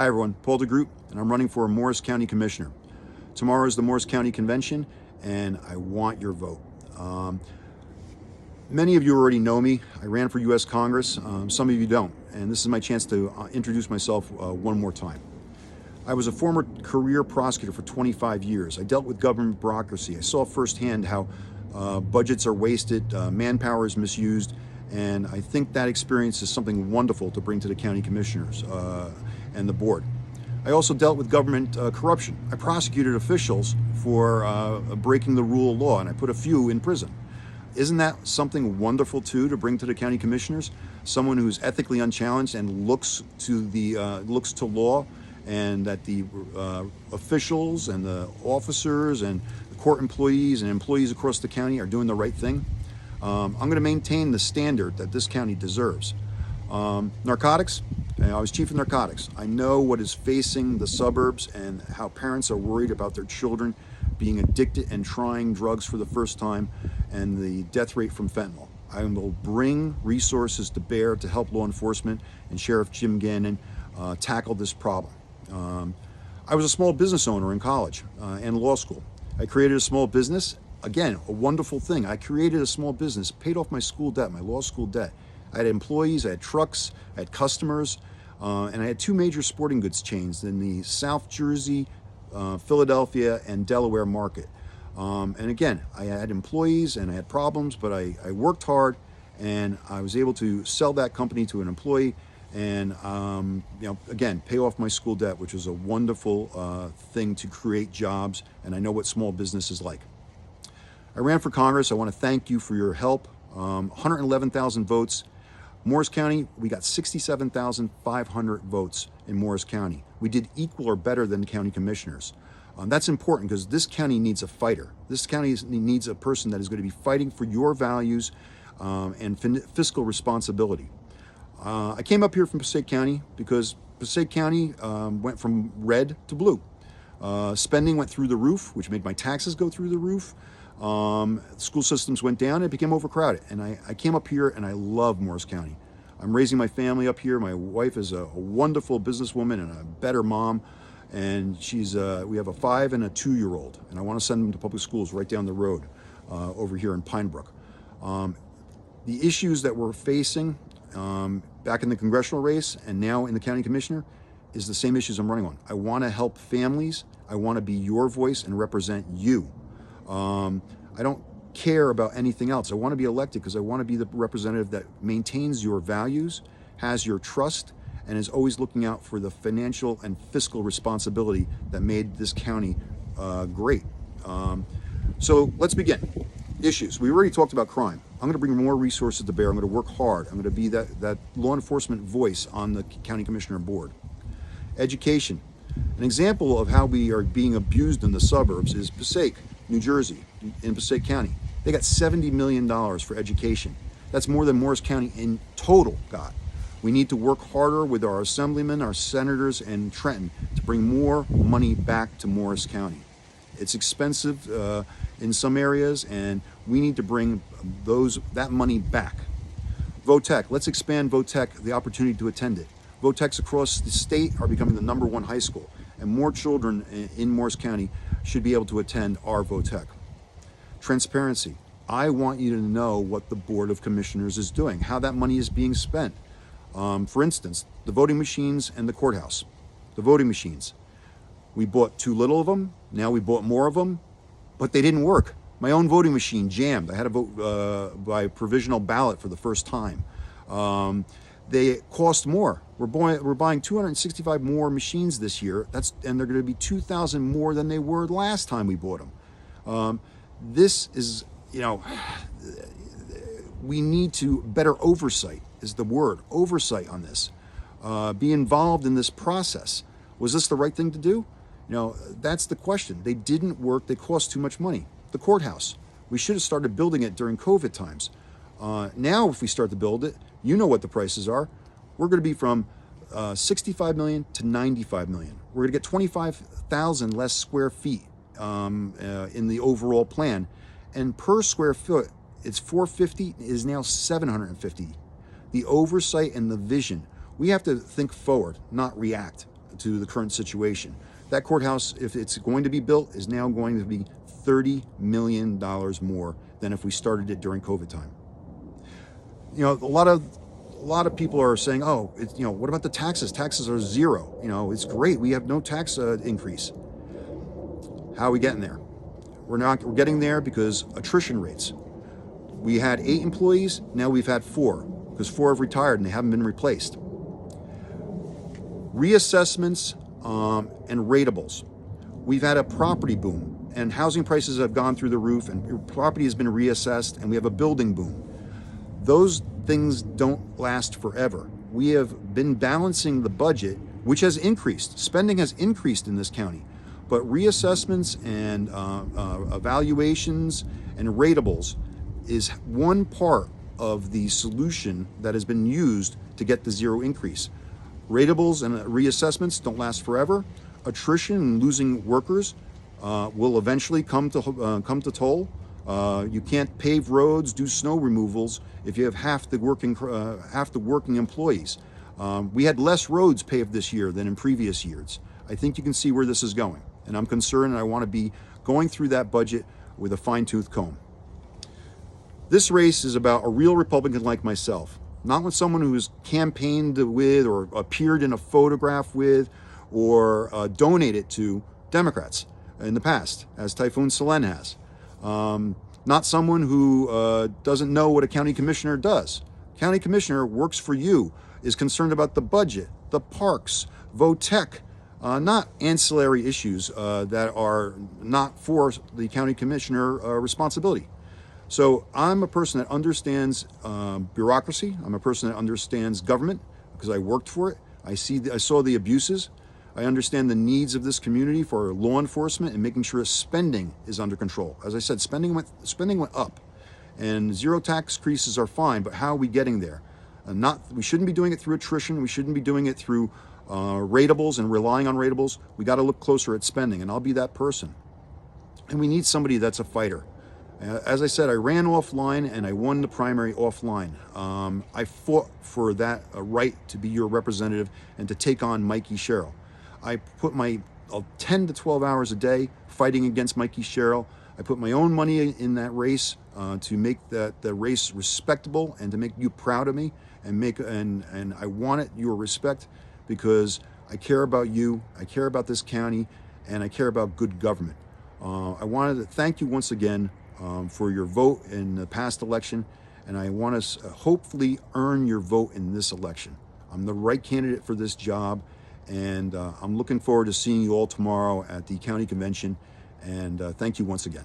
Hi everyone, Paul DeGroot, and I'm running for Morris County Commissioner. Tomorrow is the Morris County Convention, and I want your vote. Many of you already know me. I ran for U.S. Congress. Some of you don't, and this is my chance to introduce myself one more time. I was a former career prosecutor for 25 years. I dealt with government bureaucracy. I saw firsthand how budgets are wasted, manpower is misused, and I think that experience is something wonderful to bring to the county commissioners and the board. I also dealt with government corruption. I prosecuted officials for breaking the rule of law, and I put a few in prison. Isn't that something wonderful too to bring to the county commissioners? Someone who's ethically unchallenged and looks to law, and that the officials and the officers and the court employees and employees across the county are doing the right thing. I'm going to maintain the standard that this county deserves. Narcotics. I was chief of narcotics. I know what is facing the suburbs and how parents are worried about their children being addicted and trying drugs for the first time, and the death rate from fentanyl. I will bring resources to bear to help law enforcement and Sheriff Jim Gannon tackle this problem. I was a small business owner in college and law school. I created a small business. Again, a wonderful thing. I created a small business, paid off my school debt, my law school debt. I had employees, I had trucks, I had customers, and I had two major sporting goods chains in the South Jersey, Philadelphia, and Delaware market. And again, I had employees and I had problems, but I worked hard, and I was able to sell that company to an employee and, again, pay off my school debt, which was a wonderful thing to create jobs, and I know what small business is like. I ran for Congress. I want to thank you for your help. 111,000 votes. Morris County, we got 67,500 votes in Morris County. We did equal or better than the county commissioners. That's important because this county needs a fighter. This county needs a person that is going to be fighting for your values and fiscal responsibility. I came up here from Passaic County because Passaic County went from red to blue. Spending went through the roof, which made my taxes go through the roof. School systems went down, it became overcrowded. And I came up here and I love Morris County. I'm raising my family up here. My wife is a wonderful businesswoman and a better mom. And we have a 5 and a 2-year-old. And I want to send them to public schools right down the road over here in Pine Brook. The issues that we're facing back in the congressional race and now in the county commissioner is the same issues I'm running on. I want to help families. I want to be your voice and represent you. I don't care about anything else. I want to be elected because I want to be the representative that maintains your values, has your trust, and is always looking out for the financial and fiscal responsibility that made this county great. So let's begin. Issues. We already talked about crime. I'm going to bring more resources to bear. I'm going to work hard. I'm going to be that law enforcement voice on the county commissioner board. Education. An example of how we are being abused in the suburbs is Passaic, New Jersey, in Passaic County. They got $70 million for education. That's more than Morris County in total got. We need to work harder with our assemblymen, our senators, and Trenton to bring more money back to Morris County. It's expensive in some areas, and we need to bring that money back. Votech. Let's expand Votech, the opportunity to attend it. Votechs across the state are becoming the #1 high school, and more children in Morris County should be able to attend our Votech. Transparency. I want you to know what the Board of Commissioners is doing, how that money is being spent. For instance, the voting machines and the courthouse. The voting machines. We bought too little of them. Now we bought more of them, but they didn't work. My own voting machine jammed. I had to vote by provisional ballot for the first time. They cost more. We're buying 265 more machines this year. And they're going to be 2,000 more than they were last time we bought them. This is, we need to better oversight is the word, oversight on this. Be involved in this process. Was this the right thing to do? That's the question. They didn't work. They cost too much money. The courthouse. We should have started building it during COVID times. Now, if we start to build it, you know what the prices are. We're going to be from 65 million to 95 million. We're going to get 25,000 less square feet in the overall plan. And per square foot, it's 450, is now 750. The oversight and the vision. We have to think forward, not react to the current situation. That courthouse, if it's going to be built, is now going to be $30 million more than if we started it during COVID time. You know, a lot of people are saying, oh, what about the taxes? Taxes are zero. It's great. We have no tax increase. How are we getting there? We're getting there because attrition rates. We had 8 employees, now we've had 4, because 4 have retired and they haven't been replaced. Reassessments and ratables. We've had a property boom, and housing prices have gone through the roof, and property has been reassessed, and we have a building boom. Those things don't last forever. We have been balancing the budget, which has increased. Spending has increased in this county, but reassessments and evaluations and ratables is one part of the solution that has been used to get the zero increase. Ratables and reassessments don't last forever. Attrition and losing workers will eventually come to toll. You can't pave roads, do snow removals if you have half the working employees. We had less roads paved this year than in previous years. I think you can see where this is going, and I'm concerned, and I want to be going through that budget with a fine-tooth comb. This race is about a real Republican like myself, not with someone who's campaigned with or appeared in a photograph with or donated to Democrats in the past, as Typhoon Selene has. Not someone who doesn't know what a county commissioner does. County commissioner works for you, is concerned about the budget, the parks, VOTEC, not ancillary issues that are not for the county commissioner responsibility. So I'm a person that understands bureaucracy. I'm a person that understands government because I worked for it. I saw the abuses. I understand the needs of this community for law enforcement and making sure spending is under control. As I said, spending went up, and zero tax increases are fine, but how are we getting there? We shouldn't be doing it through attrition. We shouldn't be doing it through ratables and relying on ratables. We got to look closer at spending, and I'll be that person. And we need somebody that's a fighter. As I said, I ran offline and I won the primary offline. I fought for that right to be your representative and to take on Mikey Sherrill. I put my 10 to 12 hours a day fighting against Mikey Sherrill. I put my own money in that race to make the race respectable and to make you proud of me, and I wanted your respect because I care about you, I care about this county, and I care about good government. I wanted to thank you once again for your vote in the past election, and I want to hopefully earn your vote in this election. I'm the right candidate for this job, and I'm looking forward to seeing you all tomorrow at the county convention, and thank you once again.